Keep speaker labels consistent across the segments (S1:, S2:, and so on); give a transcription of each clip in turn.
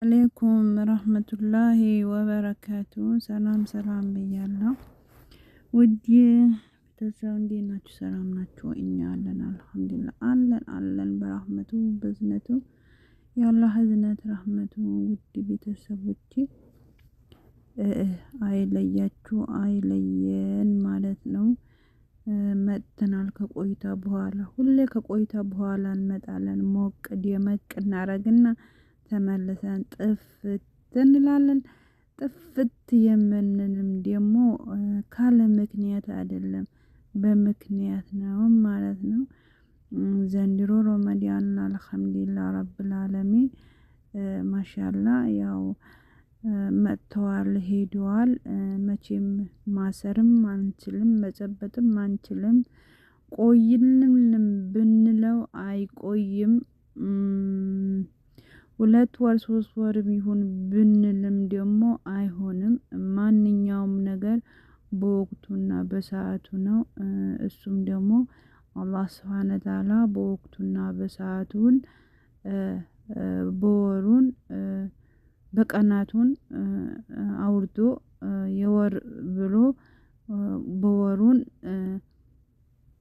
S1: አለይኩም ረህመቱላሂ ወበረካቱ። ሰላም ብያለሁ። ውድ ቤተሰብ እንዴት ናችሁ? ሰላም ናችሁ? እኛ አለን አልሐምዱሊላህ አለን በረህመቱ በዝነቱ የአላህ ህዝነት ረህመቱ። ውድ ቤተሰቦቼ አይለያችሁ አይለየን ማለት ነው። መጥተናል ከቆይታ በኋላ ሁሌ ከቆይታ በኋላ እንመጣለን። ሞቅ ደመቅ እናረግና ተመልሰን ጥፍት እንላለን። ጥፍት የምንልም ደግሞ ካለ ምክንያት አይደለም በምክንያት ነው ማለት ነው። ዘንድሮ ረመዳን አልሐምዱሊላህ ረብል ዓለሚን ማሻአላ ያው መጥተዋል ሄደዋል። መቼም ማሰርም አንችልም መጨበጥም አንችልም። ቆይልንም ብንለው አይቆይም። 2 ወር 3 ወርም ይሁን ብንልም ደግሞ አይሆንም። ማንኛውም ነገር በወቅቱና በሰዓቱ ነው። እሱም ደግሞ አላህ ስብሐነ ወተዓላ በወቅቱና በሰዓቱን በወሩን በቀናቱን አውርዶ የወር ብሎ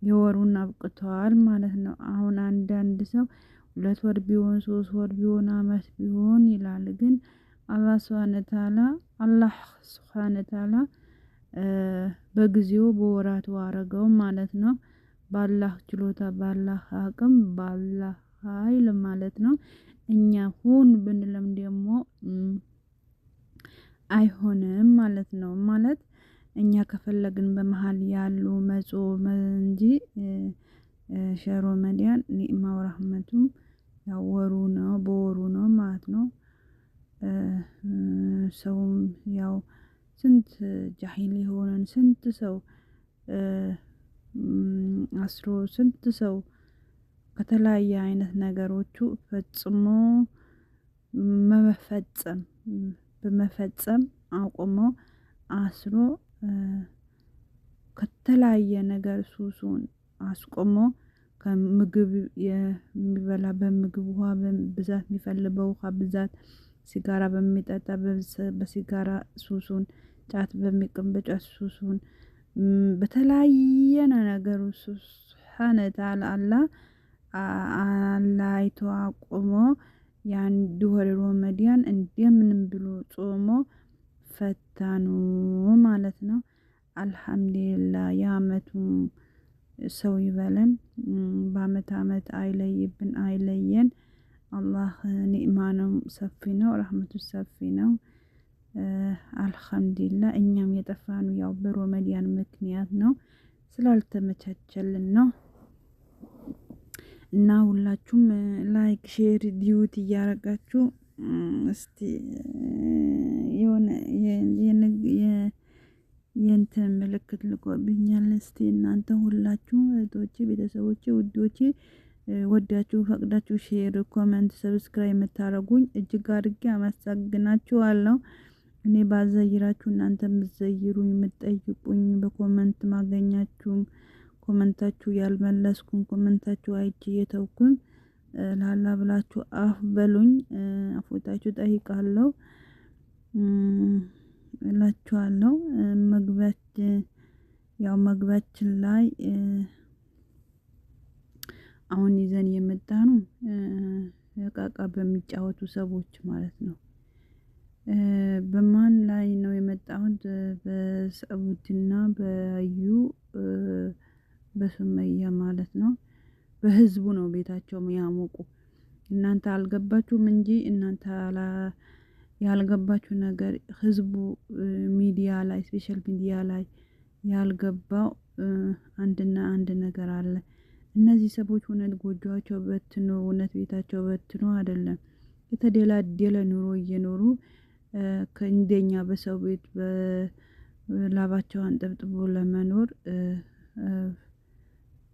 S1: የወሩን አብቅተዋል ማለት ነው። አሁን አንዳንድ ሰው 2 ወር ቢሆን 3 ወር ቢሆን አመት ቢሆን ይላል። ግን አላህ ሱብሃነ ወተዓላ በጊዜው በወራቱ አረገው ማለት ነው። ባላህ ችሎታ ባላህ አቅም ባላህ ኃይል ማለት ነው። እኛ ሁን ብንልም ደግሞ አይሆንም ማለት ነው። ማለት እኛ ከፈለግን በመሃል ያሉ መጾም እንጂ ሸህሩ ረመዳን ኒዕማው ረህመቱም ያው ወሩ ነው በወሩ ነው ማለት ነው። ሰውም ያው ስንት ጃሂል የሆነን ስንት ሰው አስሮ ስንት ሰው ከተለያየ አይነት ነገሮቹ ፈጽሞ በመፈጸም አቁሞ አስሮ ከተለያየ ነገር ሱሱን አስቆሞ ከምግብ የሚበላ በምግብ ውሃ ብዛት የሚፈልገው ውሃ ብዛት ሲጋራ በሚጠጣ በሲጋራ ሱሱን ጫት በሚቅም በጫት ሱሱን በተለያየ ነገር ሱብሃነ ወተዓላ አላህ አይቶ አቁሞ የአንድ ወር ረመዳን እንደምንም ብሎ ጾሞ ፈታኑ ማለት ነው። አልሐምዱሊላህ የአመቱም ሰው ይበለን። በአመት አመት አይለይብን አይለየን። አላህ ኒዕማ ነው ሰፊ ነው ረህመቱ ሰፊ ነው። አልሐምዱሊላህ እኛም የጠፋነው ያው በረመዳን ምክንያት ነው ስላልተመቻቸልን ነው። እና ሁላችሁም ላይክ ሼር ዲዩት እያረጋችሁ እስቲ የሆነ የእንትን ምልክት ልቆብኛል። እስቲ እናንተ ሁላችሁ እህቶቼ ቤተሰቦቼ ውዶቼ ወዳችሁ ፈቅዳችሁ ሼር ኮሜንት ሰብስክራይብ የምታረጉኝ እጅግ አድርጌ አመሰግናችኋለሁ። እኔ ባዘይራችሁ እናንተ የምትዘይሩኝ የምትጠይቁኝ በኮሜንት ማገኛችሁም ኮሜንታችሁ ያልመለስኩም ኮሜንታችሁ አይቼ የተውኩም ላላ ብላችሁ አፍ በሉኝ አፎታችሁ ጠይቃለሁ እላችኋለሁ። መግቢያችን ላይ አሁን ይዘን የመጣነው እቃቃ በሚጫወቱ ሰዎች ማለት ነው። በማን ላይ ነው የመጣሁት? በሰዑድና በአዩ በሱመያ ማለት ነው። በህዝቡ ነው ቤታቸው ያሞቁ። እናንተ አልገባችሁም እንጂ እናንተ ያልገባችሁ ነገር ህዝቡ ሚዲያ ላይ ስፔሻል ሚዲያ ላይ ያልገባው አንድና አንድ ነገር አለ። እነዚህ ሰዎች እውነት ጎጆአቸው በትኖ እውነት ቤታቸው በትኖ አይደለም የተደላደለ ኑሮ እየኖሩ ከእንደኛ በሰው ቤት በላባቸው አንጠብጥቦ ለመኖር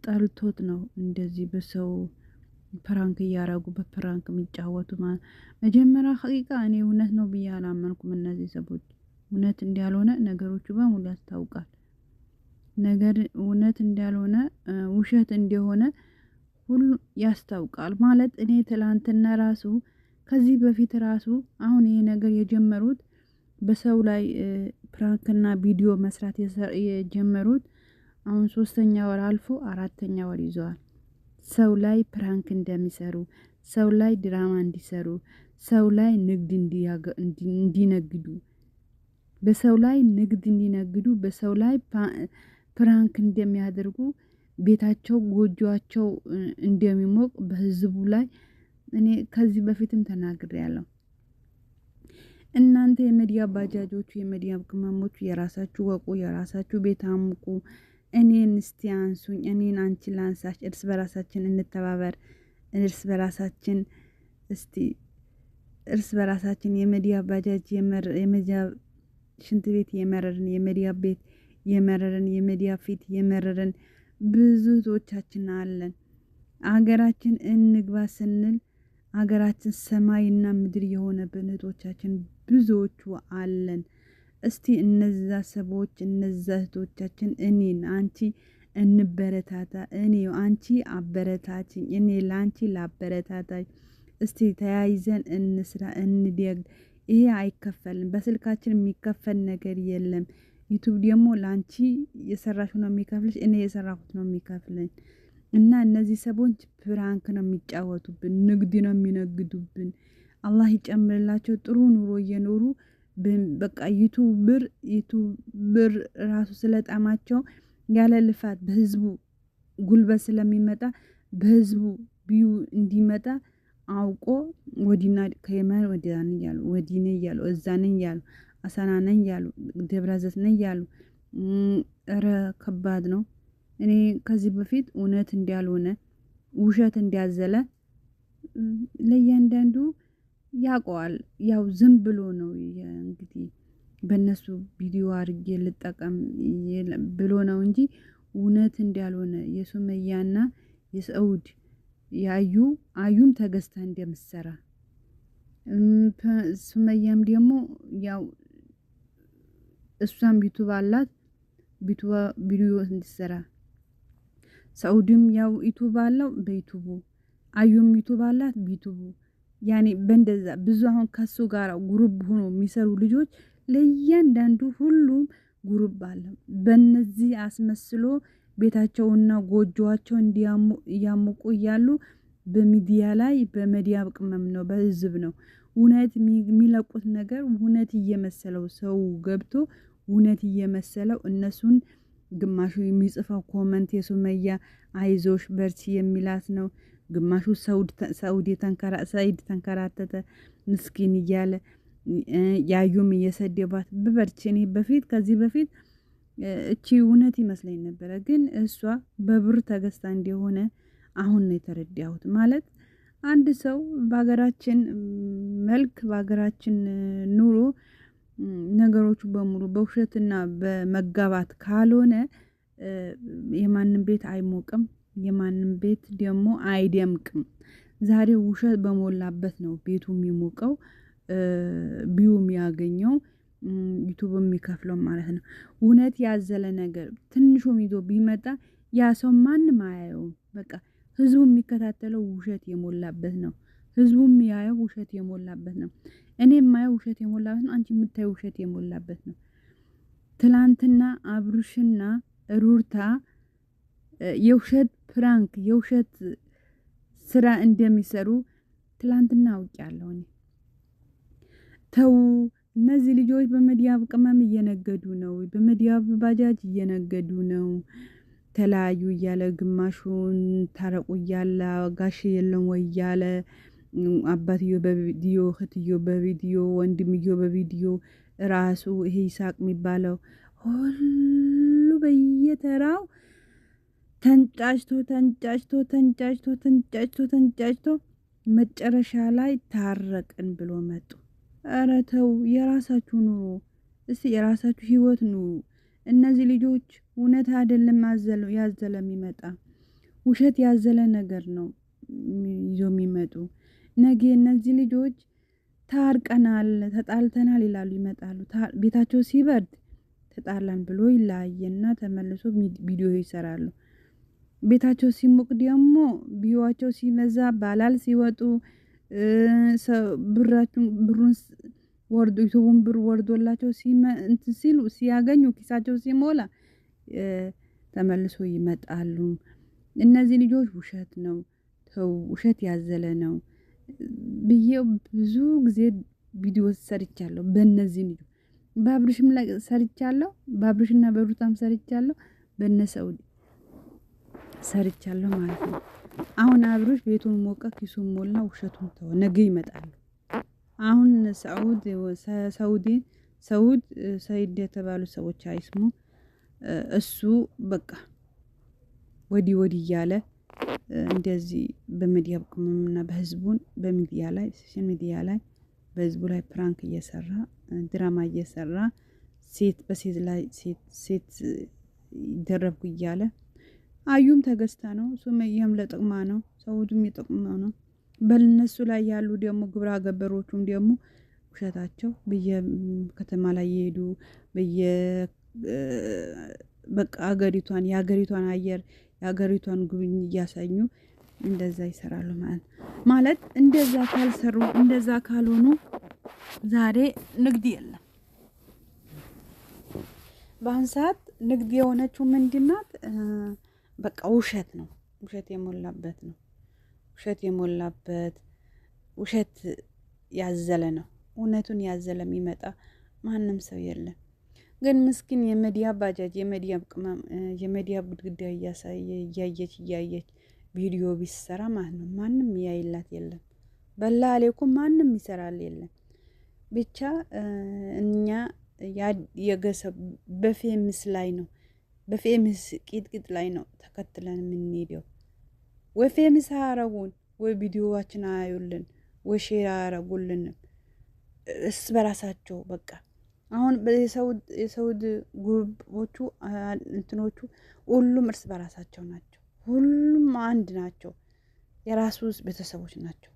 S1: ጠልቶት ነው እንደዚህ በሰው ፕራንክ እያረጉ በፕራንክ የሚጫወቱ ማለት። መጀመሪያ ሀቂቃ እኔ እውነት ነው ብዬ አላመንኩም። እነዚህ ሰዎች እውነት እንዳልሆነ ነገሮቹ በሙሉ ያስታውቃል። ነገር እውነት እንዳልሆነ ውሸት እንደሆነ ሁሉ ያስታውቃል ማለት። እኔ ትላንትና ራሱ ከዚህ በፊት ራሱ አሁን ይሄ ነገር የጀመሩት በሰው ላይ ፕራንክና ቪዲዮ መስራት የጀመሩት አሁን 3ኛ ወር አልፎ 4ኛ ወር ይዘዋል። ሰው ላይ ፕራንክ እንደሚሰሩ፣ ሰው ላይ ድራማ እንዲሰሩ፣ ሰው ላይ ንግድ እንዲነግዱ፣ በሰው ላይ ንግድ እንዲነግዱ፣ በሰው ላይ ፕራንክ እንደሚያደርጉ፣ ቤታቸው ጎጆአቸው እንደሚሞቅ በህዝቡ ላይ እኔ ከዚህ በፊትም ተናግሬያለሁ። እናንተ የሚዲያ ባጃጆቹ የሚዲያ ቅመሞቹ የራሳችሁ ወቁ፣ የራሳችሁ ቤት አሙቁ። እኔን እስቲ አንሱኝ፣ እኔን አንቺ ላንሳሽ፣ እርስ በራሳችን እንተባበር። እርስ በራሳችን እስቲ እርስ በራሳችን የሚዲያ ባጃጅ የሚዲያ ሽንት ቤት የመረርን፣ የሚዲያ ቤት የመረርን፣ የሚዲያ ፊት የመረርን ብዙ እህቶቻችን አለን። አገራችን እንግባ ስንል አገራችን ሰማይና ምድር የሆነብን እህቶቻችን ብዙዎቹ አለን። እስቲ እነዛ ሰዎች እነዛ እህቶቻችን እኔን አንቺ እንበረታታ፣ እኔ አንቺ አበረታችኝ፣ እኔ ላንቺ ላበረታታኝ። እስቲ ተያይዘን እንስራ፣ እንደግ። ይሄ አይከፈልም፣ በስልካችን የሚከፈል ነገር የለም። ዩቲዩብ ደግሞ ላንቺ የሰራሽው ነው የሚከፍልሽ፣ እኔ የሰራሁት ነው የሚከፍለኝ። እና እነዚህ ሰዎች ፕራንክ ነው የሚጫወቱብን፣ ንግድ ነው የሚነግዱብን። አላህ ይጨምርላቸው፣ ጥሩ ኑሮ እየኖሩ በቃ ዩቱብር ራሱ ስለጣማቸው ያለ ልፋት በህዝቡ ጉልበት ስለሚመጣ በህዝቡ ቢዩ እንዲመጣ አውቆ ወዲና ከየመን ወዲያን እያሉ ወዲኔ እያሉ እዛን እያሉ አሳናነኝ እያሉ ደብረዘት ነኝ እያሉ ኧረ ከባድ ነው። እኔ ከዚህ በፊት እውነት እንዳልሆነ ውሸት እንዲያዘለ ለእያንዳንዱ ያውቀዋል። ያው ዝም ብሎ ነው እንግዲህ በእነሱ ቪዲዮ አድርጌ ልጠቀም ብሎ ነው እንጂ እውነት እንዳልሆነ የሱመያና የሰዑድ አዩም ተገዝታ እንደምትሰራ ሱመያም ደግሞ ያው እሷም ዩቱብ አላት ቪዲዮ እንድትሰራ፣ ሰዑድም ያው ዩቱብ አለው በዩቱቡ፣ አዩም ዩቱብ አላት በዩቱቡ። ያኔ በእንደዛ ብዙ አሁን ከሱ ጋር ግሩፕ ሆኖ የሚሰሩ ልጆች ለእያንዳንዱ ሁሉም ግሩፕ አለ። በእነዚህ አስመስሎ ቤታቸውና ጎጆዋቸው እያሞቁ እያሉ በሚዲያ ላይ በሚዲያ ቅመም ነው፣ በህዝብ ነው እውነት የሚለቁት ነገር እውነት እየመሰለው ሰው ገብቶ እውነት እየመሰለው እነሱን ግማሹ የሚጽፈው ኮመንት የሱመያ አይዞሽ በርቺ የሚላት ነው። ግማሹ ሰዑድ ተንከራተተ ምስኪን እያለ ያዩም እየሰደባት በበርቺ። እኔ ከዚህ በፊት እቺ እውነት ይመስለኝ ነበረ፣ ግን እሷ በብር ተገዝታ እንደሆነ አሁን ነው የተረዳሁት። ማለት አንድ ሰው በሀገራችን መልክ በሀገራችን ኑሮ ነገሮቹ በሙሉ በውሸትና በመጋባት ካልሆነ የማንም ቤት አይሞቅም፣ የማንም ቤት ደግሞ አይደምቅም። ዛሬ ውሸት በሞላበት ነው ቤቱ የሚሞቀው፣ ቢዩ የሚያገኘው፣ ዩቱብ የሚከፍለው ማለት ነው። እውነት ያዘለ ነገር ትንሹም ይዞ ቢመጣ ያ ሰው ማንም አያየውም። በቃ ህዝቡ የሚከታተለው ውሸት የሞላበት ነው። ህዝቡ የሚያየው ውሸት የሞላበት ነው። እኔ የማየው ውሸት የሞላበት ነው። አንቺ የምታየው ውሸት የሞላበት ነው። ትላንትና አብሩሽና ሩርታ የውሸት ፕራንክ የውሸት ስራ እንደሚሰሩ ትላንትና አውቄያለሁ እኔ። ተው፣ እነዚህ ልጆች በሚዲያ ቅመም እየነገዱ ነው፣ በሚዲያ ባጃጅ እየነገዱ ነው። ተለያዩ እያለ ግማሹን ታረቁ እያለ ጋሽ የለም ወይ እያለ አባትዮ በቪዲዮ እህትዮ በቪዲዮ ወንድምዮ በቪዲዮ ራሱ ይሄ ይሳቅ የሚባለው ሁሉ በየተራው ተንጫጭቶ መጨረሻ ላይ ታረቅን ብሎ መጡ። ኧረ ተው፣ የራሳችሁ ኑሮ እስቲ የራሳችሁ ህይወት ኑሩ። እነዚህ ልጆች እውነት አይደለም ያዘለ የሚመጣ ውሸት ያዘለ ነገር ነው ይዞ የሚመጡ። ነገ እነዚህ ልጆች ታርቀናል ተጣልተናል ይላሉ፣ ይመጣሉ። ቤታቸው ሲበርድ ተጣላን ብሎ ይለያየና ተመልሶ ቪዲዮ ይሰራሉ። ቤታቸው ሲሞቅ ደግሞ ቪዲዮዋቸው ሲመዛ ባላል ሲወጡ ብሩን ወርዶ ዩቱቡን ብር ወርዶላቸው እንትን ሲሉ ሲያገኙ ኪሳቸው ሲሞላ ተመልሶ ይመጣሉ። እነዚህ ልጆች ውሸት ነው ተው ውሸት ያዘለ ነው ብዬው ብዙ ጊዜ ቪዲዮ ሰርቻለሁ። በእነዚህ ልጆች በአብርሽም ላይ ሰርቻለሁ፣ በአብርሽና በሩታም ሰርቻለሁ፣ በነሰውድ ሰርቻለሁ ማለት ነው። አሁን አብርሽ ቤቱን ሞቀ፣ ኪሱን ሞላ፣ ውሸቱን ተወ። ነገ ይመጣሉ። አሁን ሰውድ ሰይድ የተባሉ ሰዎች አይስሙ። እሱ በቃ ወዲህ እያለ እንደዚህ በሚዲያ ቅመምና በህዝቡን በሚዲያ ላይ ሶሻል ሚዲያ ላይ በህዝቡ ላይ ፕራንክ እየሰራ ድራማ እየሰራ ሴት በሴት ላይ ሴት ይደረብኩ እያለ አዩም ተገዝታ ነው፣ ሱመያም ለጥቅማ ነው፣ ሰውድም የጥቅማ ነው። በእነሱ ላይ ያሉ ደግሞ ግብረ አገበሮቹም ደግሞ ውሸታቸው በየከተማ ላይ የሄዱ በቃ የሀገሪቷን አየር የሀገሪቷን ጉብኝ እያሳኙ እንደዛ ይሰራሉ ማለት እንደዛ ካልሰሩ እንደዛ ካልሆኑ ዛሬ ንግድ የለም። በአሁን ሰዓት ንግድ የሆነችው ምንድናት? በቃ ውሸት ነው። ውሸት የሞላበት ነው። ውሸት ያዘለ ነው። እውነቱን ያዘለ የሚመጣ ማንም ሰው የለም። ግን ምስኪን የሚዲያ ባጃጅ የሚዲያ ቅመም የሚዲያ ጉድግዳ እያየች ቪዲዮ ቢሰራ ማለት ነው ማንም ያይላት የለም። በላሌ እኮ ማንም ይሰራል የለም። ብቻ እኛ የገሰብ በፌምስ ላይ ነው በፌምስ ቂጥቂጥ ላይ ነው ተከትለን የምንሄደው። ወይ ፌምስ አያረጉን ወይ ቪዲዮዋችን አያዩልን ወይ ሼር አያረጉልን እርስ በራሳቸው በቃ አሁን የሰውድ ጉርቦቹ እንትኖቹ ሁሉም እርስ በራሳቸው ናቸው። ሁሉም አንድ ናቸው። የራሱ ቤተሰቦች ናቸው።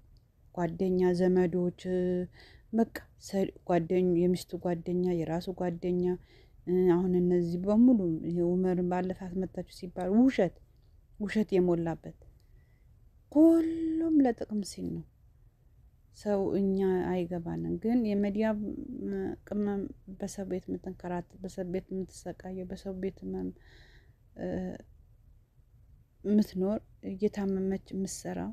S1: ጓደኛ ዘመዶች በቃ የሚስቱ ጓደኛ የራሱ ጓደኛ። አሁን እነዚህ በሙሉ ኡመርን ባለፈ አስመታችሁ ሲባል ውሸት የሞላበት ሁሉም ለጥቅም ሲል ነው። ሰው እኛ አይገባንም። ግን የሚዲያ ቅመም በሰው ቤት የምትንከራት በሰው ቤት የምትሰቃየው በሰው ቤት የምትኖር እየታመመች የምትሰራው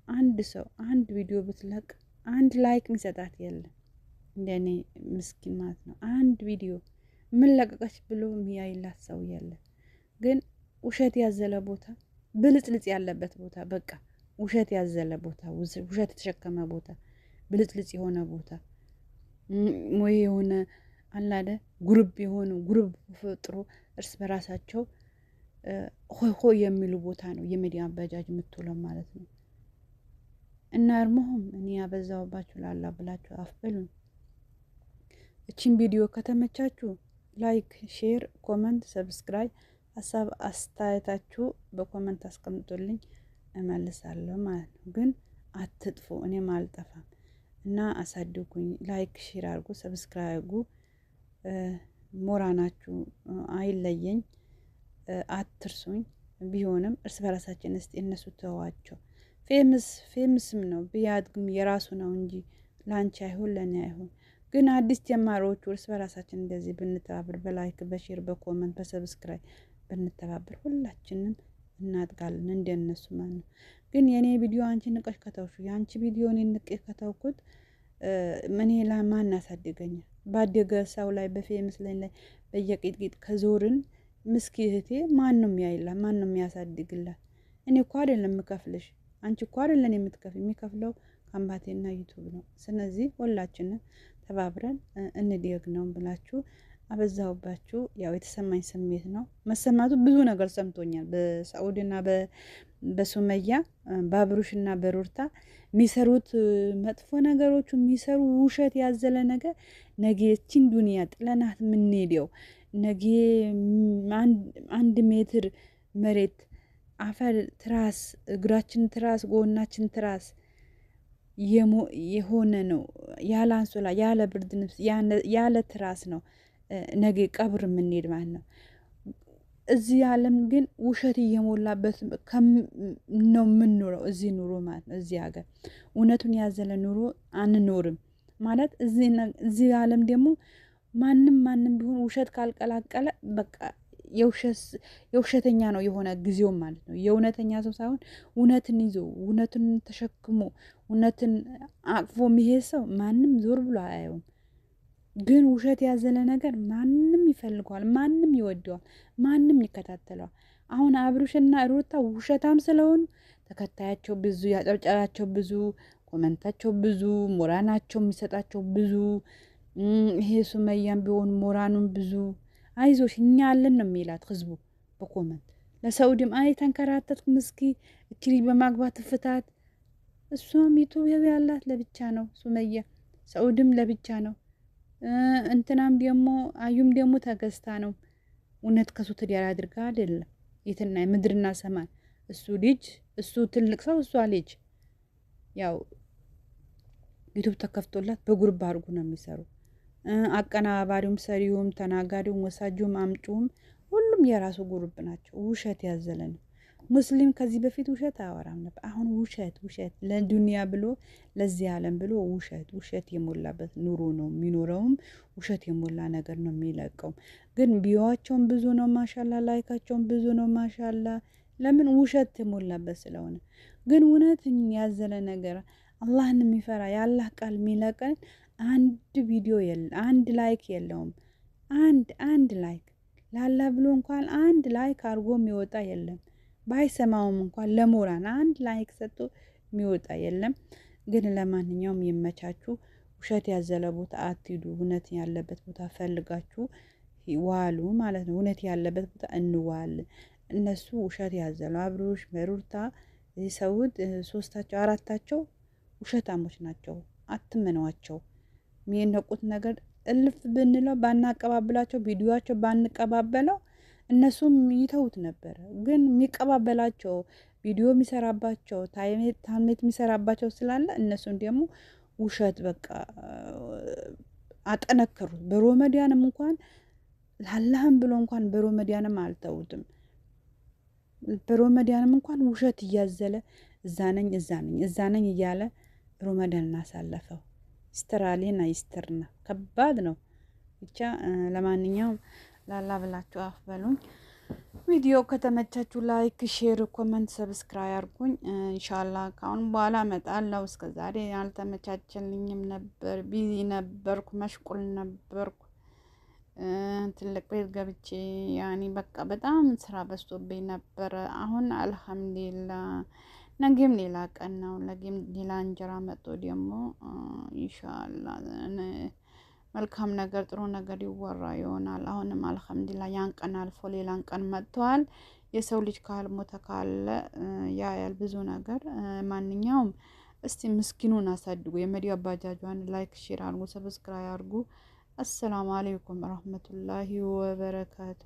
S1: አንድ ሰው አንድ ቪዲዮ ብትለቅ አንድ ላይክ የሚሰጣት የለም። እንደኔ ምስኪን ማለት ነው። አንድ ቪዲዮ ምን ለቀቀች ብሎ የሚያይላት ሰው የለም። ግን ውሸት ያዘለ ቦታ ብልጽልጽ ያለበት ቦታ በቃ ውሸት ያዘለ ቦታ ውሸት የተሸከመ ቦታ ብልጽልጽ የሆነ ቦታ ወይ የሆነ አላደ ጉሩብ ፈጥሮ እርስ በራሳቸው ሆይ የሚሉ ቦታ ነው የሚዲያ ባጃጅ የምትውለው ማለት ነው። እና እርሞህም እኔ ያበዛውባችሁ ላላ ብላችሁ አፍበሉን። እቺን ቪዲዮ ከተመቻችሁ ላይክ፣ ሼር፣ ኮመንት፣ ሰብስክራይብ ሀሳብ አስተያየታችሁ በኮመንት አስቀምጡልኝ እመልሳለሁ ማለት ነው። ግን አትጥፉ፣ እኔም አልጠፋም እና አሳድጉኝ። ላይክ ሼር አድርጉ፣ ሰብስክራይብ አድርጉ። ሞራናችሁ አይለየኝ፣ አትርሱኝ። ቢሆንም እርስ በራሳችን እስቲ እነሱ ተዋቸው። ፌምስም ነው ቢያድግም የራሱ ነው እንጂ ላንቺ አይሆን ለኔ አይሆን። ግን አዲስ ጀማሪዎቹ እርስ በራሳችን እንደዚህ ብንተባበር በላይክ በሼር በኮመንት በሰብስክራይብ ብንተባበር ሁላችንም እናድጋለን እንደነሱ ማለት ነው። ግን የኔ ቪዲዮ አንቺ ንቀሽ ከተውሹ የአንቺ ቪዲዮ እኔ ንቄ ከተውኩት ምን ማን ያሳድገኛል? ባደገ ሰው ላይ በፌምስ ላይ በየቂጥቂጥ ከዞርን ምስኪ እህቴ ማንም ያይላ ማንም ያሳድግላት። እኔ እኮ አይደለም የምከፍልሽ፣ አንቺ እኮ አይደለም የሚከፍለው ካምባቴና ዩቲዩብ ነው። ስለዚህ ሁላችንም ተባብረን እንደግ ነው ብላችሁ አበዛውባችሁ። ያው የተሰማኝ ስሜት ነው። መሰማቱ ብዙ ነገር ሰምቶኛል። በሳኡዲና በሱመያ በአብሩሽና በሩርታ የሚሰሩት መጥፎ ነገሮች የሚሰሩ ውሸት ያዘለ ነገር ነገ እቺን ዱንያ ጥለናት የምንሄደው ነገ 1 ሜትር መሬት አፈር ትራስ እግራችን ትራስ ጎናችን ትራስ የሆነ ነው። ያለ አንሶላ ያለ ብርድ ልብስ ያለ ትራስ ነው ነገ ቀብር የምንሄድ ማለት ነው። እዚህ ዓለም ግን ውሸት እየሞላበት ነው የምንኖረው። እዚህ ኑሮ ማለት ነው እዚህ ሀገር እውነቱን ያዘለ ኑሮ አንኖርም ማለት። እዚህ ዓለም ደግሞ ማንም ቢሆን ውሸት ካልቀላቀለ በቃ የውሸተኛ ነው የሆነ ጊዜው ማለት ነው። የእውነተኛ ሰው ሳይሆን እውነትን ይዞ እውነትን ተሸክሞ እውነትን አቅፎ የሚሄድ ሰው ማንም ዞር ብሎ አያየውም። ግን ውሸት ያዘለ ነገር ማንም ይፈልገዋል፣ ማንም ይወደዋል፣ ማንም ይከታተለዋል። አሁን አብርሽና ሩታ ውሸታም ስለሆኑ ተከታያቸው ብዙ፣ ያጨብጨባቸው ብዙ፣ ኮመንታቸው ብዙ፣ ሞራናቸው የሚሰጣቸው ብዙ። ይሄ ሱመያም ቢሆን ሞራኑን ብዙ፣ አይዞሽ እኛ አለን ነው የሚላት ህዝቡ በኮመንት። ለሰውድም አይ ተንከራተትኩ ምስኪ እችሊ በማግባት ፍታት። እሷም ዩቱብ ያላት ለብቻ ነው ሱመያ፣ ሰውድም ለብቻ ነው። እንትናም ደግሞ አዩም ደግሞ ተገዝታ ነው። እውነት ከሱ ትዳር አድርጋ አይደለም። የትና ምድርና ሰማይ እሱ ልጅ እሱ ትልቅ ሰው እሷ ልጅ ያው ዩቱብ ተከፍቶላት በጉርብ አድርጉ ነው የሚሰሩ። አቀናባሪውም ሰሪውም ተናጋሪውም ወሳጁም አምጩም ሁሉም የራሱ ጉርብ ናቸው። ውሸት ያዘለ ነው። ሙስሊም ከዚህ በፊት ውሸት አያወራም ነበር። አሁን ውሸት ለዱንያ ብሎ ለዚህ ዓለም ብሎ ውሸት የሞላበት ኑሮ ነው የሚኖረውም። ውሸት የሞላ ነገር ነው የሚለቀው። ግን ቢዋቸውም ብዙ ነው ማሻላ፣ ላይካቸውም ብዙ ነው ማሻላ። ለምን ውሸት የሞላበት ስለሆነ። ግን እውነትን ያዘለ ነገር አላህን የሚፈራ የአላህ ቃል የሚለቀን አንድ ቪዲዮ የለም፣ አንድ ላይክ የለውም። አንድ ላይክ ላላ ብሎ እንኳን አንድ ላይክ አድርጎ የሚወጣ የለም። ባይሰማውም እንኳን ለሞራን አንድ ላይክ ሰጥቶ የሚወጣ የለም። ግን ለማንኛውም ይመቻችሁ። ውሸት ያዘለ ቦታ አትሂዱ። እውነት ያለበት ቦታ ፈልጋችሁ ዋሉ ማለት ነው። እውነት ያለበት ቦታ እንዋል። እነሱ ውሸት ያዘሉ አብርሽ፣ ሩታ፣ ሰውድ ሶስታቸው አራታቸው ውሸታሞች ናቸው። አትመኗቸው። የሚነቁት ነገር እልፍ ብንለው ባናቀባብላቸው፣ ቪዲዮቸው ባንቀባበለው እነሱም ይተውት ነበር። ግን የሚቀባበላቸው ቪዲዮ የሚሰራባቸው ታሜት የሚሰራባቸው ስላለ እነሱም ደግሞ ውሸት በቃ አጠነከሩት። በሮመዲያንም እንኳን ላላህም ብሎ እንኳን በሮመዲያንም አልተውትም። በሮመዲያንም እንኳን ውሸት እያዘለ እዛ ነኝ እያለ ሮመዳን እናሳለፈው። ይስተራሌና ይስተርና ከባድ ነው። ብቻ ለማንኛውም ላላ ብላችሁ አፍ በሉኝ። ቪዲዮ ከተመቻችሁ ላይክ፣ ሼር፣ ኮመንት፣ ሰብስክራይብ አድርጉኝ። ኢንሻአላህ ካሁን በኋላ እመጣለሁ። እስከዛሬ አልተመቻቸልኝም ነበር፣ ቢዚ ነበርኩ፣ መሽቁል ነበርኩ። ትልቅ ቤት ገብቼ ያኒ በቃ በጣም ስራ በዝቶብኝ ነበረ። አሁን አልሐምዱሊላህ ነገም ሌላ ቀን ነው። ነገም ሌላ እንጀራ መጥቶ ደግሞ ኢንሻአላህ መልካም ነገር ጥሩ ነገር ይወራ ይሆናል። አሁንም አልሐምዱሊላህ ያን ቀን አልፎ ሌላን ቀን መጥቷል። የሰው ልጅ ካልሞተ ካለ ያያል ብዙ ነገር። ማንኛውም እስቲ ምስኪኑን አሳድጉ። የመዲያ ባጃጇን ላይክ ሼር አድርጉ፣ ሰብስክራይብ አድርጉ። አሰላሙ አለይኩም ወራህመቱላሂ ወበረካቱ።